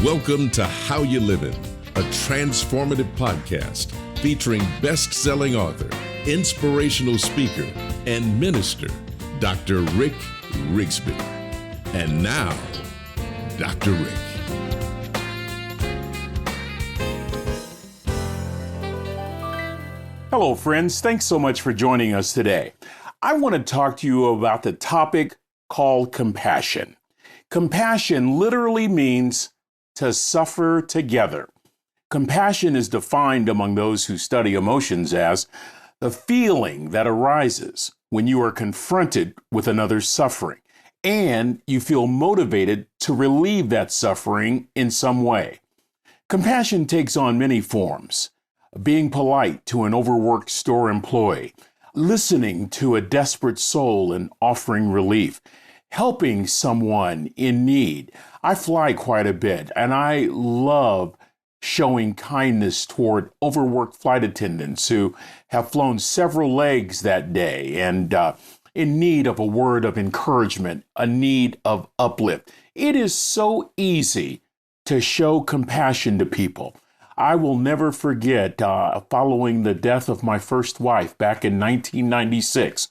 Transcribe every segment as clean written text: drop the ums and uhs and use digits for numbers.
Welcome to How You Livin', a transformative podcast featuring best-selling author, inspirational speaker, and minister, Dr. Rick Rigsby. And now, Dr. Rick. Hello, friends. Thanks so much for joining us today. I want to talk to you about the topic called compassion. Compassion literally means to suffer together. Compassion is defined among those who study emotions as the feeling that arises when you are confronted with another's suffering, and you feel motivated to relieve that suffering in some way. Compassion takes on many forms: being polite to an overworked store employee, listening to a desperate soul and offering relief, helping someone in need. I fly quite a bit, and I love showing kindness toward overworked flight attendants who have flown several legs that day and in need of a word of encouragement, a need of uplift. It is so easy to show compassion to people. I will never forget, following the death of my first wife back in 1996,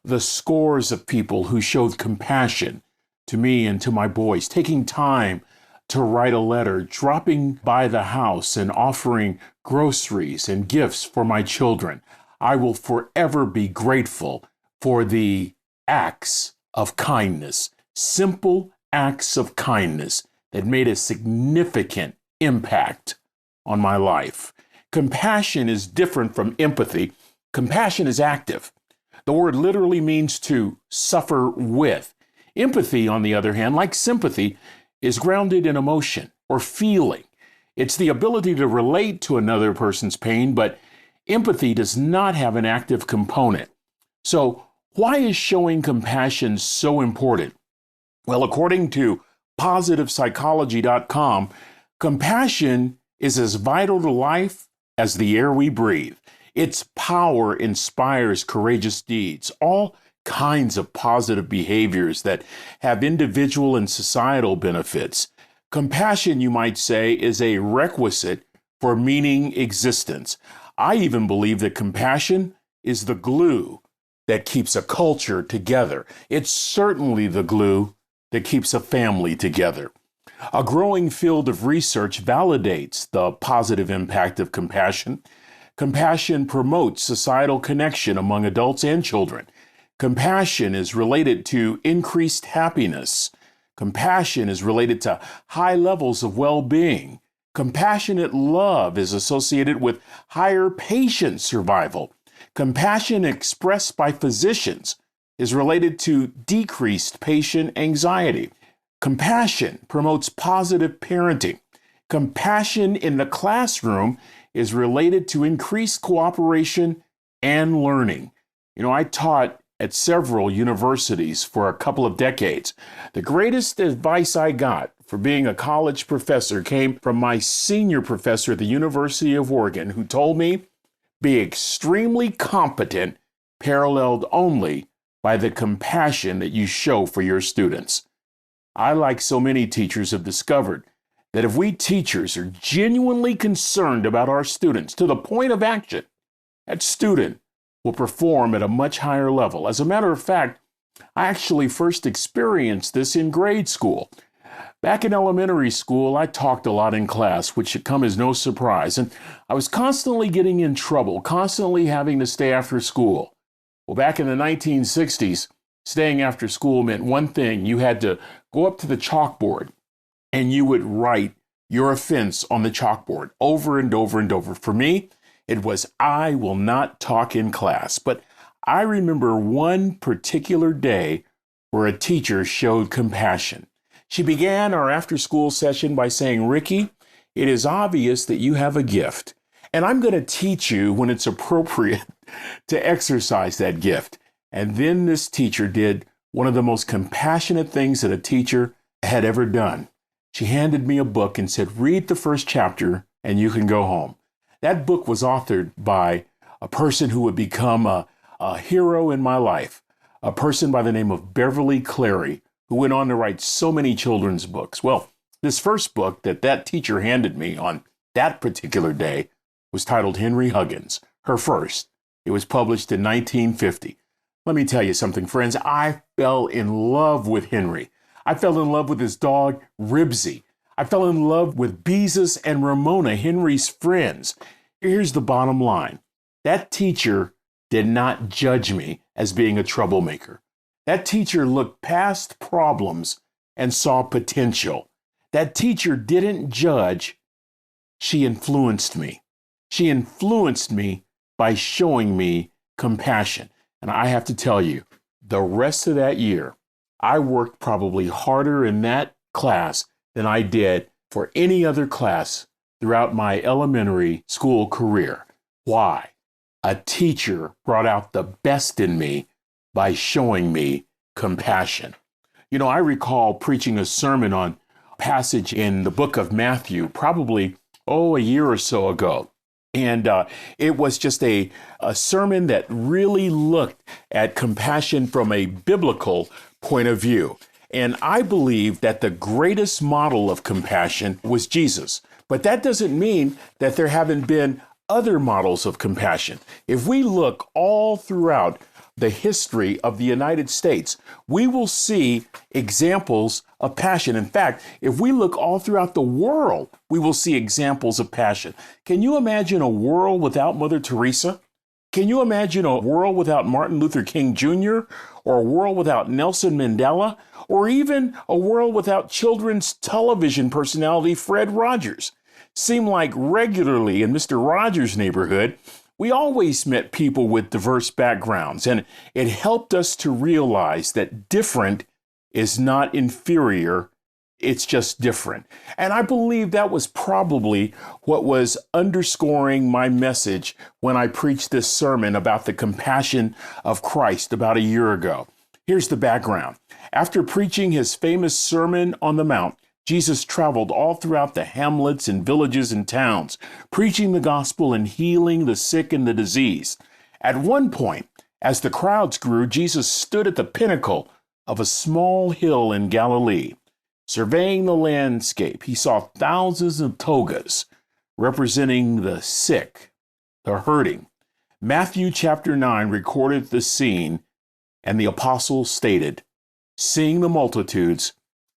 the scores of people who showed compassion to me and to my boys, taking time to write a letter, dropping by the house and offering groceries and gifts for my children. I will forever be grateful for the acts of kindness, simple acts of kindness that made a significant impact on my life. Compassion is different from empathy. Compassion is active. The word literally means to suffer with. Empathy, on the other hand, like sympathy, is grounded in emotion or feeling. It's the ability to relate to another person's pain, but empathy does not have an active component. So, why is showing compassion so important? Well, according to PositivePsychology.com, compassion is as vital to life as the air we breathe. Its power inspires courageous deeds, all kinds of positive behaviors that have individual and societal benefits. Compassion, you might say, is a requisite for meaning existence. I even believe that compassion is the glue that keeps a culture together. It's certainly the glue that keeps a family together. A growing field of research validates the positive impact of compassion. Compassion promotes societal connection among adults and children. Compassion is related to increased happiness. Compassion is related to high levels of well-being. Compassionate love is associated with higher patient survival. Compassion expressed by physicians is related to decreased patient anxiety. Compassion promotes positive parenting. Compassion in the classroom is related to increased cooperation and learning. I taught at several universities for a couple of decades. The greatest advice I got for being a college professor came from my senior professor at the University of Oregon, who told me, be extremely competent, paralleled only by the compassion that you show for your students. I, like so many teachers, have discovered that if we teachers are genuinely concerned about our students to the point of action, that student will perform at a much higher level. As a matter of fact, I actually first experienced this in grade school. Back in elementary school, I talked a lot in class, which should come as no surprise, and I was constantly getting in trouble, constantly having to stay after school. Well, back in the 1960s, staying after school meant one thing. You had to go up to the chalkboard and you would write your offense on the chalkboard over and over and over. For me, it was, I will not talk in class. But I remember one particular day where a teacher showed compassion. She began our after-school session by saying, Ricky, it is obvious that you have a gift, and I'm going to teach you when it's appropriate to exercise that gift. And then this teacher did one of the most compassionate things that a teacher had ever done. She handed me a book and said, read the first chapter and you can go home. That book was authored by a person who would become a hero in my life, a person by the name of Beverly Cleary, who went on to write so many children's books. Well, This first book that teacher handed me on that particular day was titled Henry Huggins, her first. It was published in 1950. Let me tell you something, friends. I fell in love with Henry. I fell in love with his dog, Ribsy. I fell in love with Beezus and Ramona, Henry's friends. Here's the bottom line. That teacher did not judge me as being a troublemaker. That teacher looked past problems and saw potential. That teacher didn't judge. She influenced me. She influenced me by showing me compassion. And I have to tell you, the rest of that year, I worked probably harder in that class than I did for any other class throughout my elementary school career. Why? A teacher brought out the best in me by showing me compassion. You know, I recall preaching a sermon on a passage in the book of Matthew, probably, a year or so ago. And it was just a sermon that really looked at compassion from a biblical point of view. And I believe that the greatest model of compassion was Jesus. But that doesn't mean that there haven't been other models of compassion. If we look all throughout the history of the United States, we will see examples of passion. In fact, if we look all throughout the world, we will see examples of passion. Can you imagine a world without Mother Teresa? Can you imagine a world without Martin Luther King Jr., or a world without Nelson Mandela, or even a world without children's television personality Fred Rogers? Seemed like regularly in Mr. Rogers' neighborhood, we always met people with diverse backgrounds, and it helped us to realize that different is not inferior, it's just different. And I believe that was probably what was underscoring my message when I preached this sermon about the compassion of Christ about a year ago. Here's the background. After preaching his famous Sermon on the Mount, Jesus traveled all throughout the hamlets and villages and towns, preaching the gospel and healing the sick and the diseased. At one point, as the crowds grew, Jesus stood at the pinnacle of a small hill in Galilee. Surveying the landscape, he saw thousands of togas representing the sick, the hurting. Matthew chapter 9 recorded the scene, and the apostle stated, seeing the multitudes,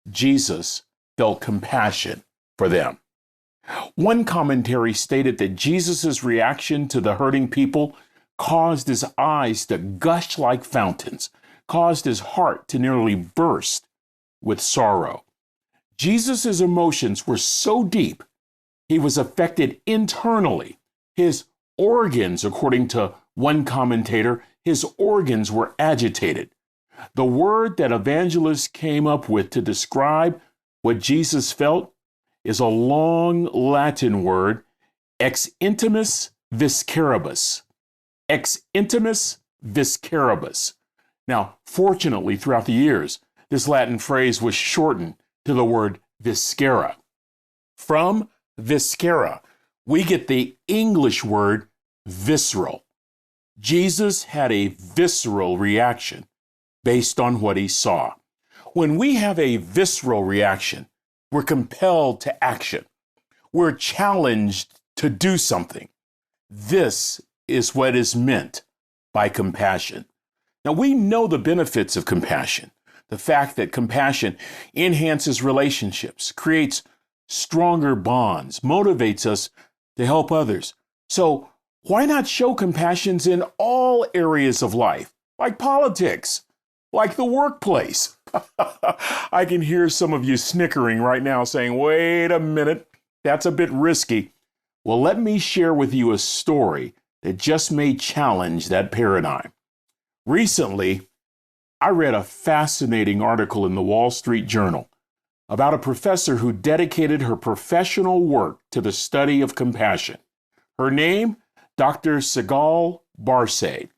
Jesus felt compassion for them. One commentary stated that Jesus' reaction to the hurting people caused his eyes to gush like fountains, caused his heart to nearly burst with sorrow. Jesus' emotions were so deep, he was affected internally. His organs, according to one commentator, his organs were agitated. The word that evangelists came up with to describe what Jesus felt is a long Latin word, ex intimis visceribus. Ex intimis visceribus. Now, fortunately, throughout the years, this Latin phrase was shortened to the word viscera. From viscera, we get the English word visceral. Jesus had a visceral reaction based on what he saw. When we have a visceral reaction, we're compelled to action. We're challenged to do something. This is what is meant by compassion. Now, we know the benefits of compassion. The fact that compassion enhances relationships, creates stronger bonds, motivates us to help others. So why not show compassion in all areas of life, like politics, like the workplace? I can hear some of you snickering right now saying, wait a minute, that's a bit risky. Well, let me share with you a story that just may challenge that paradigm. Recently, I read a fascinating article in the Wall Street Journal about a professor who dedicated her professional work to the study of compassion. Her name, Dr. Sigal Barsade.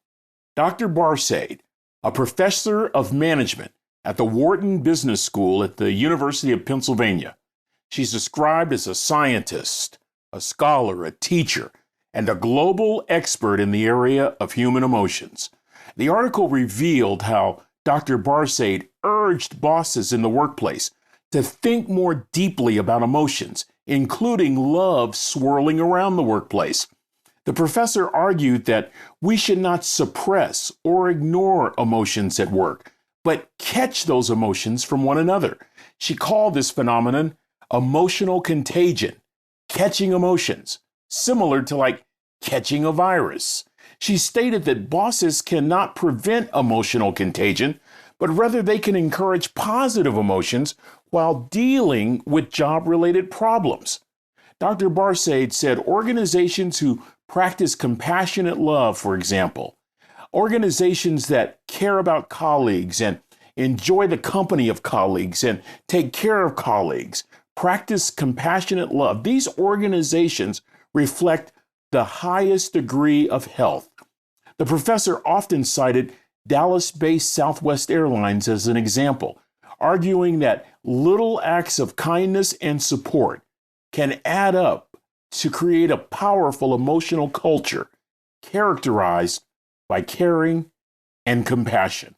Dr. Barsade, a professor of management at the Wharton Business School at the University of Pennsylvania. She's described as a scientist, a scholar, a teacher, and a global expert in the area of human emotions. The article revealed how Dr. Barsade urged bosses in the workplace to think more deeply about emotions, including love swirling around the workplace. The professor argued that we should not suppress or ignore emotions at work, but catch those emotions from one another. She called this phenomenon emotional contagion, catching emotions, similar to like catching a virus. She stated that bosses cannot prevent emotional contagion, but rather they can encourage positive emotions while dealing with job-related problems. Dr. Barsaid said organizations who practice compassionate love, for example, organizations that care about colleagues and enjoy the company of colleagues and take care of colleagues, practice compassionate love. These organizations reflect the highest degree of health. The professor often cited Dallas-based Southwest Airlines as an example, arguing that little acts of kindness and support can add up to create a powerful emotional culture characterized by caring and compassion.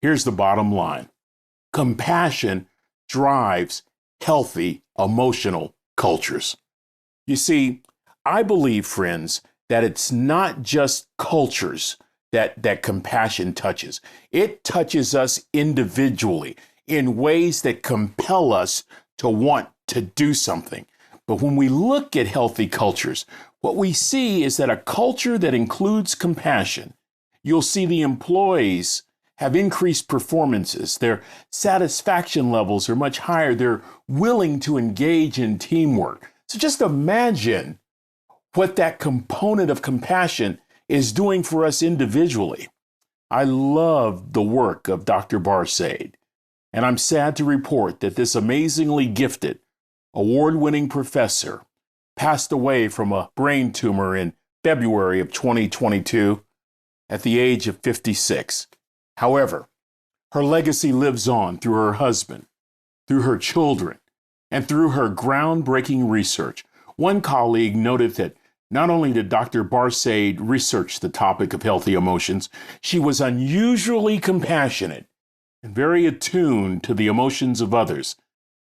Here's the bottom line. Compassion drives healthy emotional cultures. You see, I believe, friends, that it's not just cultures that compassion touches. It touches us individually in ways that compel us to want to do something. But when we look at healthy cultures, what we see is that a culture that includes compassion, you'll see the employees have increased performances. Their satisfaction levels are much higher. They're willing to engage in teamwork. So just imagine what that component of compassion is doing for us individually. I love the work of Dr. Barsaid, and I'm sad to report that this amazingly gifted, award-winning professor passed away from a brain tumor in February of 2022 at the age of 56. However, her legacy lives on through her husband, through her children, and through her groundbreaking research. One colleague noted that not only did Dr. Barsaid research the topic of healthy emotions, she was unusually compassionate and very attuned to the emotions of others.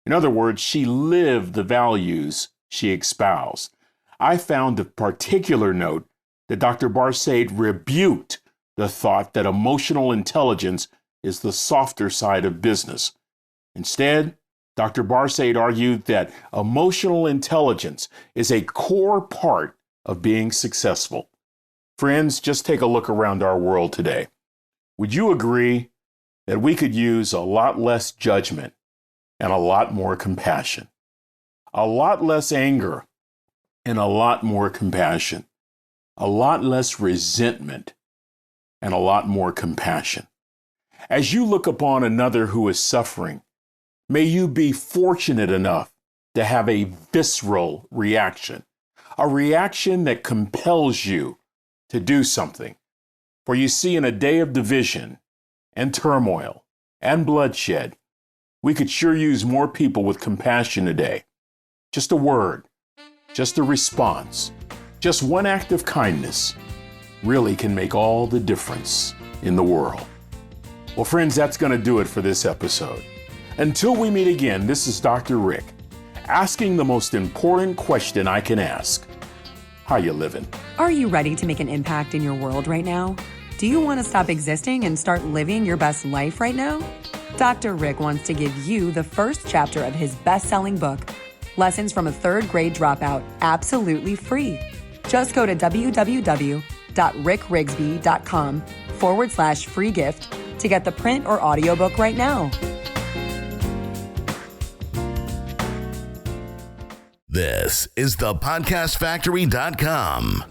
In other words, she lived the values she espoused. I found of particular note that Dr. Barsaid rebuked the thought that emotional intelligence is the softer side of business. Instead, Dr. Barsaid argued that emotional intelligence is a core part of being successful. Friends, just take a look around our world today. Would you agree that we could use a lot less judgment and a lot more compassion? A lot less anger and a lot more compassion. A lot less resentment and a lot more compassion. As you look upon another who is suffering, may you be fortunate enough to have a visceral reaction, a reaction that compels you to do something. For you see, in a day of division and turmoil and bloodshed, we could sure use more people with compassion today. Just a word, just a response, just one act of kindness really can make all the difference in the world. Well, friends, that's going to do it for this episode. Until we meet again, this is Dr. Rick, asking the most important question I can ask. How you living? Are you ready to make an impact in your world right now? Do you want to stop existing and start living your best life right now? Dr. Rick wants to give you the first chapter of his best-selling book, Lessons from a Third Grade Dropout, absolutely free. Just go to www.rickrigsby.com/free gift to get the print or audiobook right now. This is thepodcastfactory.com.